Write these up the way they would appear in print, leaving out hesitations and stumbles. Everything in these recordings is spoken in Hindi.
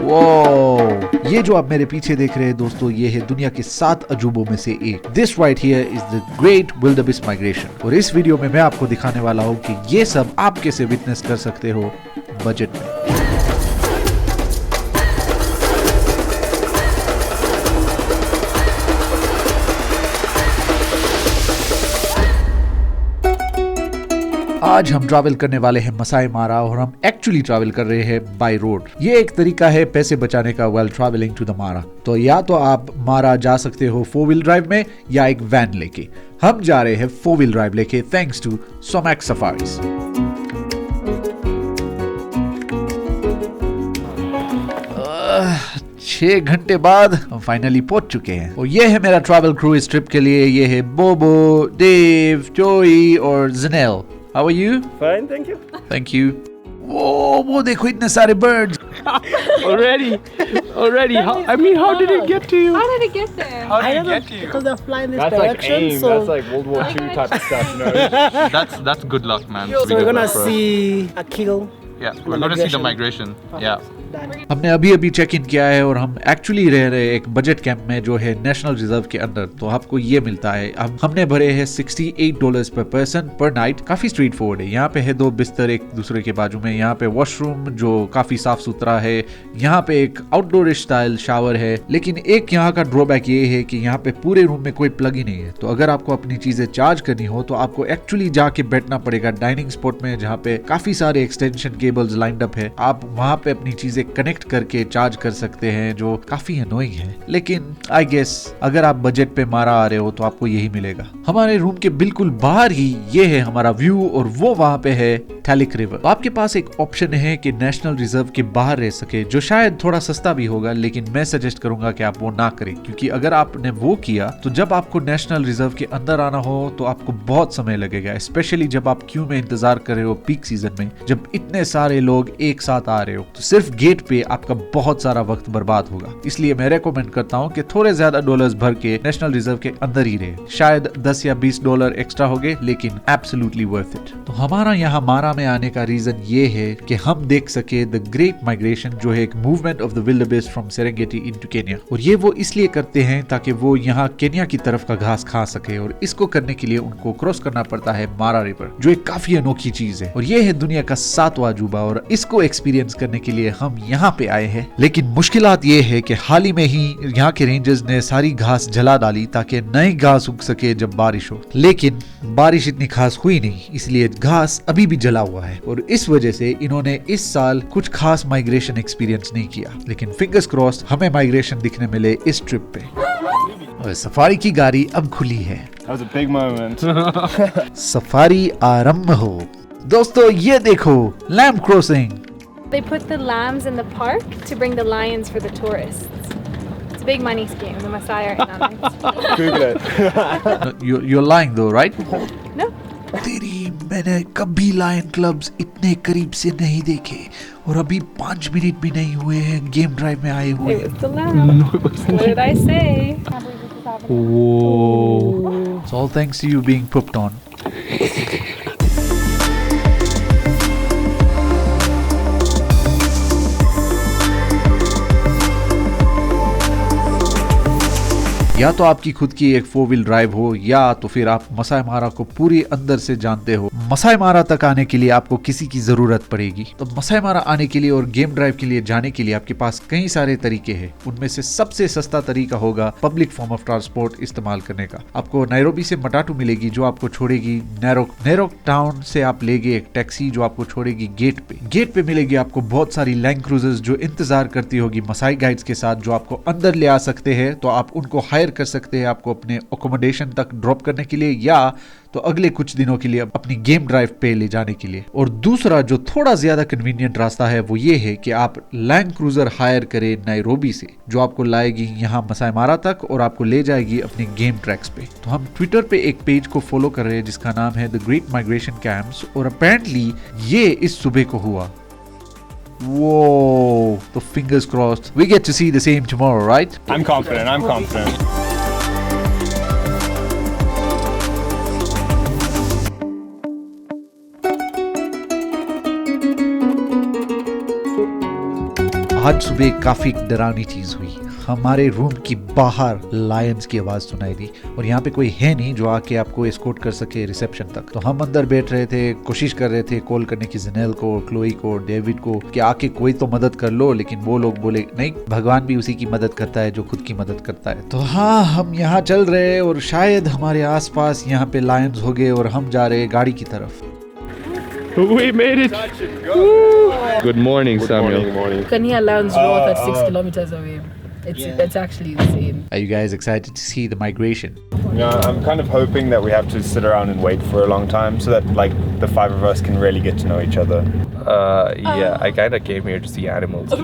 वो ये जो आप मेरे पीछे देख रहे हैं दोस्तों, ये है दुनिया के 7 अजूबों में से एक। This right here is the great wildebeest migration. और इस वीडियो में मैं आपको दिखाने वाला हूँ कि ये सब आप कैसे विटनेस कर सकते हो बजट में। आज हम ट्रैवल करने वाले हैं मसाई मारा और हम एक्चुअली ट्रैवल कर रहे हैं बाय रोड। ये एक तरीका है पैसे बचाने का व्हाइल ट्रैवलिंग टू द मारा। तो या तो आप मारा जा सकते हो 4 व्हील ड्राइव में या एक वैन लेके। हम जा रहे हैं 4 व्हील ड्राइव लेके थैंक्स टू सोमैक सफारीज। 6 घंटे बाद हम फाइनली पहुंच चुके हैं और ये है मेरा ट्रैवल क्रू इस ट्रिप के लिए। ये है बोबो, डेव, जोई और जनेल। How are you? Fine, thank you. Thank you. वो देखो इतने सारे birds. Already. How did it get to you? How did it get there? How did it get to you? Because they're flying this That's direction. like aim. So, That's like World War II type of stuff, you know? That's good luck, man. so we're gonna see a kill. Yeah, we're gonna see the migration. Yeah. हमने अभी चेक इन किया है और हम एक्चुअली रह रहे हैं एक बजट कैंप में जो है नेशनल रिजर्व के अंदर। तो आपको ये मिलता है। हमने भरे हैं $68 पर पर्सन पर नाइट। काफी स्ट्रीट फॉरवर्ड है। यहाँ पे है 2 बिस्तर एक दूसरे के बाजू में। यहाँ पे वॉशरूम जो काफी साफ सुथरा है। यहाँ पे एक आउटडोर स्टाइल शावर है। लेकिन एक यहाँ का ड्रॉबैक ये है कि यहाँ पे पूरे रूम में कोई प्लग ही नहीं है। तो अगर आपको अपनी चीजें चार्ज करनी हो तो आपको एक्चुअली जाके बैठना पड़ेगा डाइनिंग स्पॉट में, जहाँ पे काफी सारे एक्सटेंशन केबल्स लाइंड अप है। आप वहाँ पे अपनी चीजें कनेक्ट करके चार्ज कर सकते हैं, जो काफी अनोइंग है। लेकिन आई गेस अगर आप बजट पे मारा आ रहे हो तो आपको यही मिलेगा। हमारे रूम के बिल्कुल बाहर ही ये है हमारा व्यू और वो वहां पे है थैलिक रिवर। तो आपके पास एक ऑप्शन है कि नेशनल रिजर्व के बाहर रह सके, जो शायद थोड़ा सस्ता भी होगा, लेकिन मैं सजेस्ट करूंगा कि आप वो ना करें, क्योंकि अगर आपने वो किया तो जब आपको नेशनल रिजर्व के अंदर आना हो तो आपको बहुत समय लगेगा, स्पेशली जब आप क्यू में इंतजार कर रहे हो पीक सीजन में, जब इतने सारे लोग एक साथ आ रहे हो। तो सिर्फ गेट पे आपका बहुत सारा वक्त बर्बाद होगा। इसलिए मैं रेकमेंड करता हूँ कि थोड़े ज्यादा डॉलर्स भर के नेशनल रिजर्व के अंदर ही रहे। शायद $10 या $20 एक्स्ट्रा हो गए, लेकिन एब्सोल्युटली वर्थ इट। तो हमारा यहाँ मारा में आने का रीजन ये है कि हम देख सके द ग्रेट माइग्रेशन, जो है एक movement of the wildebeest from Serengeti into Kenya. और ये वो इसलिए करते हैं ताकि वो यहाँ केन्या की तरफ का घास खा सके, और इसको करने के लिए उनको क्रॉस करना पड़ता है मारा रिवर, जो एक काफी अनोखी चीज है। और ये है दुनिया का 7वां अजूबा, और इसको एक्सपीरियंस करने के लिए हम यहाँ पे आए हैं। लेकिन मुश्किलात ये है कि हाल ही में ही यहाँ के रेंजर्स ने सारी घास जला डाली ताकि नई घास उग सके जब बारिश हो। लेकिन बारिश इतनी खास हुई नहीं, इसलिए घास अभी भी जला हुआ है, और इस वजह से इन्होंने इस साल कुछ खास माइग्रेशन एक्सपीरियंस नहीं किया। लेकिन फिंगर्स क्रॉस्ड हमें माइग्रेशन दिखने मिले इस ट्रिप पे। और सफारी की गाड़ी अब खुली है। That was a big moment. Safari आरंभ हो। दोस्तों ये देखो, lamp crossing. They put the lambs in the park to bring the lions for the tourists. It's a big money scheme. The Maasai are in on it. Google it. You're lying though, right? No. तेरी, मैंने कभी लायन क्लब्स इतने करीब से नहीं देखे, और अभी 5 मिनट भी नहीं हुए हैं गेम ड्राइव में आए हुए। It was the lamb. What did I say? Whoa. It's all thanks to you being pooped on. या तो आपकी खुद की एक 4 व्हील ड्राइव हो, या तो फिर आप मसाई मारा को पूरी अंदर से जानते हो। मसाई मारा तक आने के लिए आपको किसी की जरूरत पड़ेगी। तो मसाई मारा आने के लिए और गेम ड्राइव के लिए जाने के लिए आपके पास कई सारे तरीके हैं। उनमें से सबसे सस्ता तरीका होगा पब्लिक फॉर्म ऑफ ट्रांसपोर्ट इस्तेमाल करने का। आपको नायरोबी से मटाटू मिलेगी जो आपको छोड़ेगी नैरोक टाउन से। आप लेंगे एक टैक्सी जो आपको छोड़ेगी गेट पे। गेट पे मिलेगी आपको बहुत सारी लैंड क्रूजर्स जो इंतजार करती होगी मसाई गाइड्स के साथ, जो आपको अंदर ले आ सकते हैं। तो आप उनको हायर कर सकते हैं आपको अपने अकोमोडेशन तक ड्रॉप करने के लिए, या तो अगले कुछ दिनों के लिए अपनी गेम ड्राइव पे ले जाने के लिए। और दूसरा जो थोड़ा ज्यादा कन्वीनियंट रास्ता है वो ये है कि आप लैंड क्रूजर हायर करें नायरोबी से, जो आपको लाएगी यहाँ मसाई मारा तक और आपको ले जाएगी अपने गेम ट्रैक्स पे। तो हम ट्विटर पे एक पेज को फॉलो कर रहे हैं जिसका नाम है द ग्रेट माइग्रेशन कैंप्स, और अपेरेंटली ये इस सुबह को हुआ। Whoa, the fingers crossed. We get to see the same tomorrow, right? I'm confident. आज सुबह काफी डरावनी चीज हुई। हमारे रूम की बाहर लायंस की आवाज सुनाई दी और यहाँ पे कोई है नहीं जो आके आपको एस्कॉर्ट कर सके रिसेप्शन तक। तो हम अंदर बैठ रहे थे, कोशिश कर रहे थे कॉल करने की जनेल को, क्लोई को, डेविड को कि आके कोई तो मदद कर लो, लेकिन वो लोग बोले नहीं, भगवान भी उसी की मदद करता है जो खुद की मदद करता है। तो हाँ, हम यहाँ चल रहे और शायद हमारे आसपास यहाँ पे लायंस हो गए और हम जा रहे गाड़ी की तरफ। We made it. Good morning, Samuel. Kenya lands north at 6 kilometers away. It's actually insane. Are you guys excited to see the migration? Yeah, I'm kind of hoping that we have to sit around and wait for a long time so that like the five of us can really get to know each other. Yeah, I kind of came here to see animals.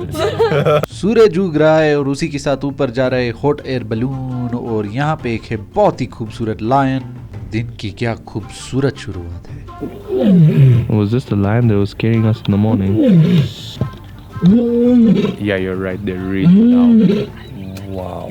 सूरज उग रहा है और उसी के साथ ऊपर जा रहे हॉट एयर बलून और यहाँ पे एक है बहुत ही खूबसूरत लायन। दिन की क्या खूबसूरत शुरुआत है। Was this the lion that was scaring us in the morning? Yeah, you're right. They're really loud. Wow.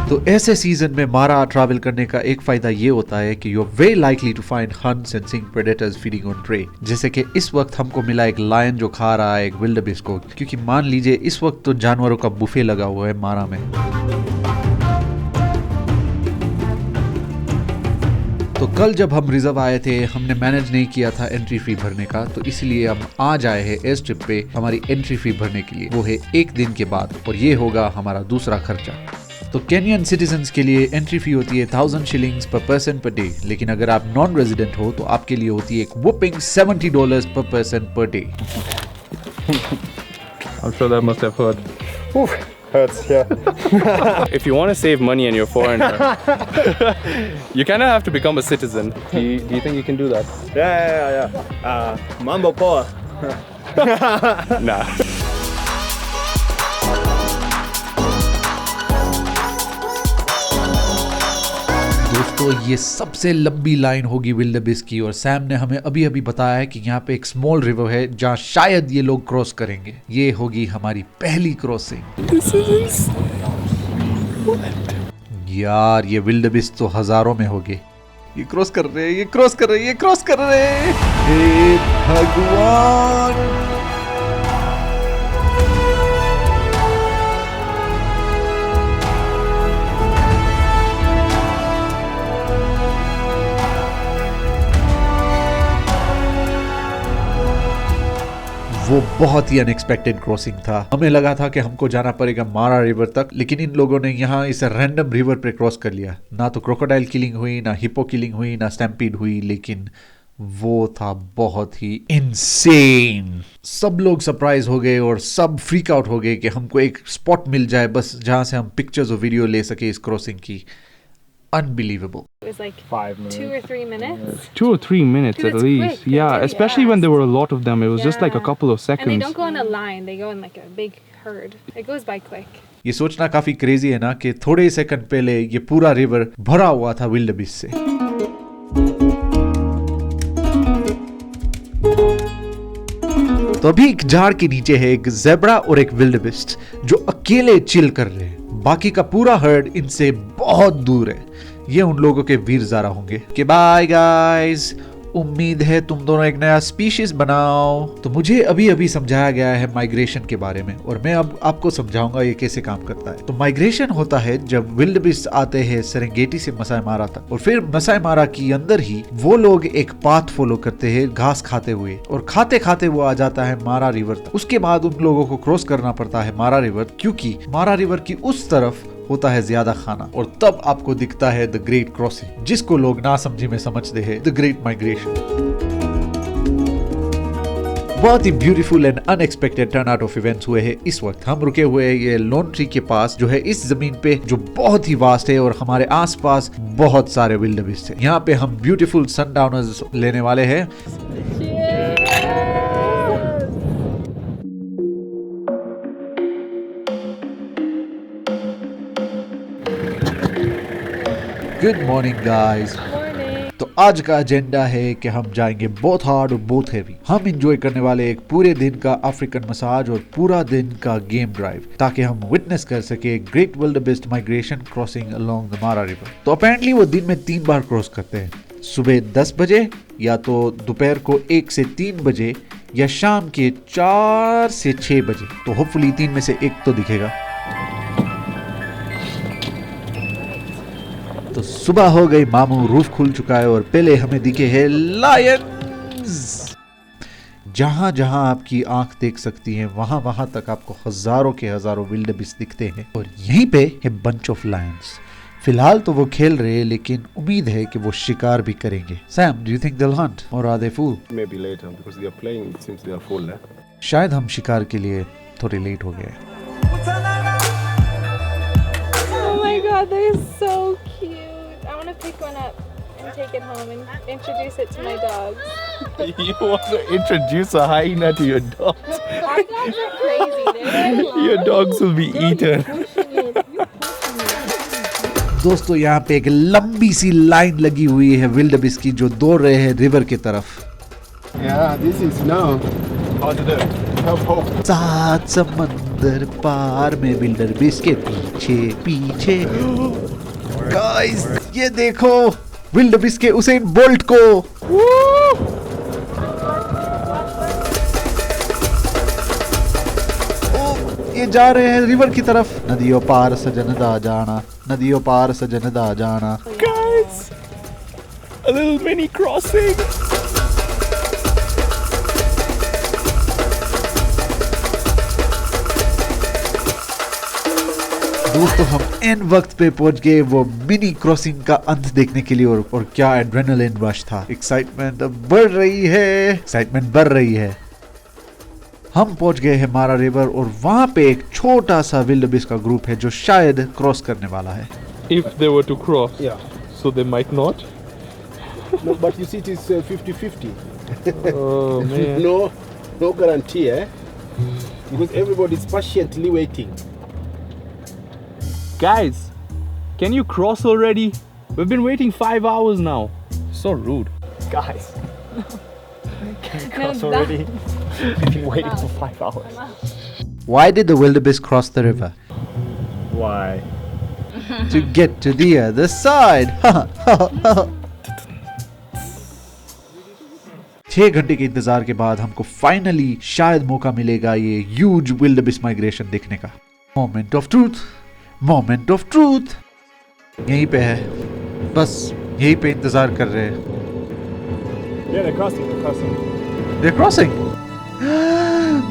तो ऐसे सीजन में मारा ट्रैवल करने का एक फायदा ये होता है कि you are very likely to find hunts and seeing predators feeding on prey. जैसे कि इस वक्त हमको मिला एक लायन जो खा रहा है एक विल्डरबिस्ट को, क्योंकि मान लीजिए इस वक्त तो जानवरों का बुफे लगा हुआ है मारा में। तो कल जब हम रिजर्व आए थे हमने मैनेज नहीं किया था एंट्री फी भरने का, तो इसलिए हम आज आए हैं एयर स्ट्रिप पे हमारी एंट्री फी भरने के लिए। वो है एक दिन के बाद और ये होगा हमारा दूसरा खर्चा। तो केनियन सिटीजन्स के लिए एंट्री फी होती है 1000 शिलिंग्स पर पर्सन पर डे, लेकिन अगर आप नॉन रेजिडेंट हो तो आपके लिए होती है एक whopping $70 per person per day। I'm sure that must have hurt. Oof, hurts, yeah. If you want to save money and you're foreigner, you kind of have to become a citizen. Do you think you can do that? Yeah. Mambo poa. Nah. दोस्तों ये सबसे लंबी लाइन होगी विल्डरबिस्ट की और सैम ने हमें अभी अभी बताया है कि यहाँ पे एक स्मॉल रिवर है जहाँ शायद ये लोग क्रॉस करेंगे। ये होगी हमारी पहली क्रॉसिंग। यार ये विल्डरबिस्ट तो हजारों में होंगे। ये क्रॉस कर रहे हैं, ये क्रॉस कर रहे हैं, ये क्रॉस कर रहे हैं। हे भगवान, वो बहुत ही अनएक्सपेक्टेड क्रॉसिंग था। हमें लगा था कि हमको जाना पड़ेगा मारा रिवर तक, लेकिन इन लोगों ने यहाँ इस रैंडम रिवर पे क्रॉस कर लिया। ना तो क्रोकोडाइल किलिंग हुई, ना हिप्पो किलिंग हुई, ना स्टैम्पीड हुई, लेकिन वो था बहुत ही इनसेन। सब लोग सरप्राइज हो गए और सब फ्रीक आउट हो गए कि हमको एक स्पॉट मिल जाए बस जहाँ से हम पिक्चर्स और वीडियो ले सके इस क्रॉसिंग की। Unbelievable. It was like 5 minutes. 2 or 3 minutes. 2 or 3 minutes Dude, at it's least. quick, Yeah, really especially when there were a lot of them. It was just like a Yeah. couple of And seconds. they don't go in a line, they go in like a big herd. It goes by quick. ये सोचना काफी क्रेजी है ना कि थोड़े ही सेकंड पहले ये पूरा रिवर भरा हुआ था विल्डरबिस्ट से। तो अभी एक झाड़ के नीचे है एक ज़ेब्रा और एक विल्डरबिस्ट जो अकेले चिल कर रहे हैं। बाकी का पूरा हर्ड इनसे बहुत दूर है। ये उन लोगों के वीर ज़ारा होंगे कि बाय गाइस, उम्मीद है तुम दोनों एक नया स्पीशीज बनाओ। तो मुझे अभी अभी समझाया गया है माइग्रेशन के बारे में और मैं अब आपको समझाऊंगा ये कैसे काम करता है। तो माइग्रेशन होता है जब विल्डरबिस्ट आते हैं सेरेंगेटी से मसाई मारा तक और फिर मसाई मारा के अंदर ही वो लोग एक पाथ फॉलो करते हैं घास खाते हुए और खाते खाते वो आ जाता है मारा रिवर तक। उसके बाद उन लोगों को क्रॉस करना पड़ता है मारा रिवर, क्योंकि मारा रिवर की उस तरफ होता है ज्यादा खाना और तब आपको दिखता है द ग्रेट क्रॉसिंग, जिसको लोग ना समझी में समझते हैं द ग्रेट माइग्रेशन। बहुत ही beautiful and unexpected turn out of events हुए हैं। इस वक्त हम रुके हुए हैं ये लोन ट्री के पास जो है इस जमीन पे जो बहुत ही वास्ट है और हमारे आसपास बहुत सारे विल्डरबिस्ट हैं। यहाँ पे हम ब्यूटीफुल सनडाउनर्स लेने वाले हैं। Good morning guys. तो आज का एजेंडा है कि हम जाएंगे बहुत हार्ड और बहुत हैवी। हम एंजॉय करने वाले एक पूरे दिन का अफ्रीकन मसाज और पूरा दिन का गेम ड्राइव, ताकि हम विटनेस कर सके great wildebeest migration crossing along the Mara river. तो अपेरेंटली वो दिन में 3 बार क्रॉस करते हैं, सुबह 10 बजे, या तो दोपहर को 1 से 3 बजे, या शाम के 4 से 6 बजे। तो होपफुली 3 में से एक तो दिखेगा। तो सुबह हो गई मामू, रूफ खुल चुका है और पहले हमें दिखे हैं लायंस। जहां जहां आपकी आंख देख सकती है वहां वहां तक आपको हजारों के हजारों विल्डरबिस्ट दिखते हैं और यहीं पे है बंच ऑफ लायंस। फिलहाल तो वो खेल रहे हैं, लेकिन उम्मीद है कि वो शिकार भी करेंगे। Sam, do you think they'll hunt or are they full? Maybe later because they are playing. It seems they are full. शायद हम शिकार के लिए थोड़े लेट हो गए। Oh my god, they're so cute. I want to pick one up and take it home and introduce it to my dogs. You want to introduce a hyena to your dogs? My dogs are crazy. They're Your dogs will be eaten. दोस्तों, यहाँ पे एक लंबी सी लाइन लगी हुई है विल्डरबिस्ट की, जो दौड़ रहे हैं रिवर की तरफ। Yeah, this is now. How to do it? Help. 7 समंदर पार में विल्डरबिस्ट के पीछे पीछे। गाइस, ये देखो विल्डरबिस्ट के उसेन बोल्ट को। ये जा रहे हैं रिवर की तरफ। नदियों पार सजन दा जाना, नदियों पार सजन दा जाना। Guys, a little mini crossing. दोस्तों, हम एन वक्त पे पहुंच गए वो मिनी क्रॉसिंग का अंत देखने के लिए, और क्या एड्रेनलिन रश था। एक्साइटमेंट अब बढ़ रही है, एक्साइटमेंट बढ़ रही है। हम पहुंच गए हैं मारा रिवर और वहां पे एक छोटा सा विल्डरबिस्ट का ग्रुप है जो शायद क्रॉस करने वाला है। If they were to cross, Yeah. so they might not. No, but you see, it is 50-50. Oh man. No guarantee, because everybody is patiently waiting. Guys, can you cross already? We've been waiting 5 hours now. So rude. Guys, can you cross No, already? We've been waiting for 5 hours. Why did the wildebeest cross the river? Why? To get to the other side. 6 घंटे के इंतजार के बाद हमको फाइनली शायद मौका मिलेगा ये ह्यूज विल्डरबिस्ट माइग्रेशन देखने का। Moment of truth, moment of truth यहीं पे है, बस यहीं पे इंतजार कर रहे हैं। Yeah, they're crossing. They're crossing.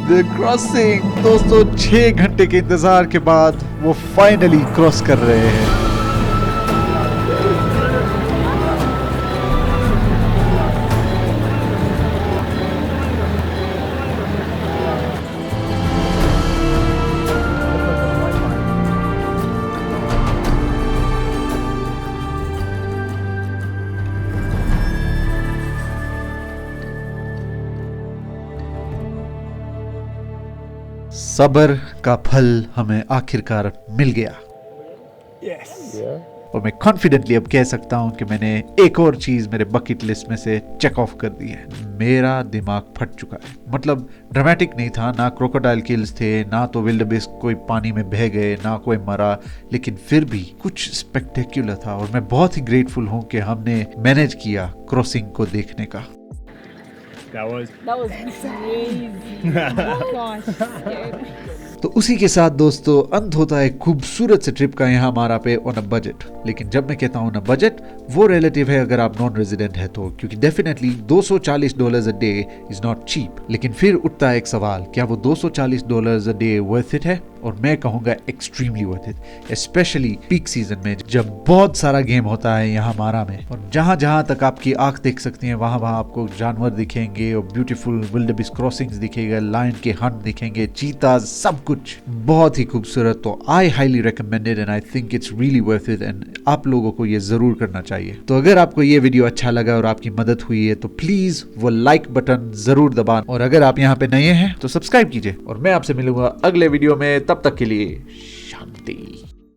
They're crossing. दोस्तों, 6 घंटे के इंतजार के बाद वो फाइनली क्रॉस कर रहे हैं। सब्र का फल हमें आखिरकार मिल गया। Yes. और मैं कॉन्फिडेंटली अब कह सकता हूं कि मैंने एक और चीज मेरे बकेट लिस्ट में से चेक ऑफ कर दी है। मेरा दिमाग फट चुका है। मतलब ड्रामेटिक नहीं था, ना क्रोकोडाइल किल्स थे, ना तो विल्डरबिस्ट कोई पानी में बह गए, ना कोई मरा, लेकिन फिर भी कुछ स्पेक्टेक्युलर था और मैं बहुत ही ग्रेटफुल हूं कि हमने मैनेज किया क्रॉसिंग को देखने का। That was crazy. Oh gosh, scared. तो उसी के साथ दोस्तों अंत होता है खूबसूरत से ट्रिप का यहाँ हमारा पे ऑन अ बजट। लेकिन जब मैं कहता हूँ ना बजट, वो रिलेटिव है अगर आप नॉन रेजिडेंट है तो, क्योंकि definitely $240 a day is not cheap. लेकिन फिर उठता है एक सवाल, क्या वो $240 अ डे वर्थ इट है? और मैं कहूँगा extremely worth it, specially peak season में जब बहुत सारा गेम होता है यहाँ मारा में, और जहाँ जहाँ तक आपकी आंख देख सकती है वहाँ वहाँ आपको जानवर दिखेंगे और ब्यूटीफुल विल्डरबिस्ट क्रॉसिंग्स दिखेगा, लायन के हंट दिखेंगे, चीता, सब कुछ बहुत ही खूबसूरत। तो I highly recommended and I think it's really worth it and आप लोगों को ये जरूर करना चाहिए। तो अगर आपको ये वीडियो अच्छा लगा और आपकी मदद हुई है तो प्लीज वो लाइक बटन जरूर दबाएं, और अगर आप यहाँ पे नए हैं तो सब्सक्राइब कीजिए। और मैं आपसे मिलूंगा अगले वीडियो में, तब तक के लिए शांति।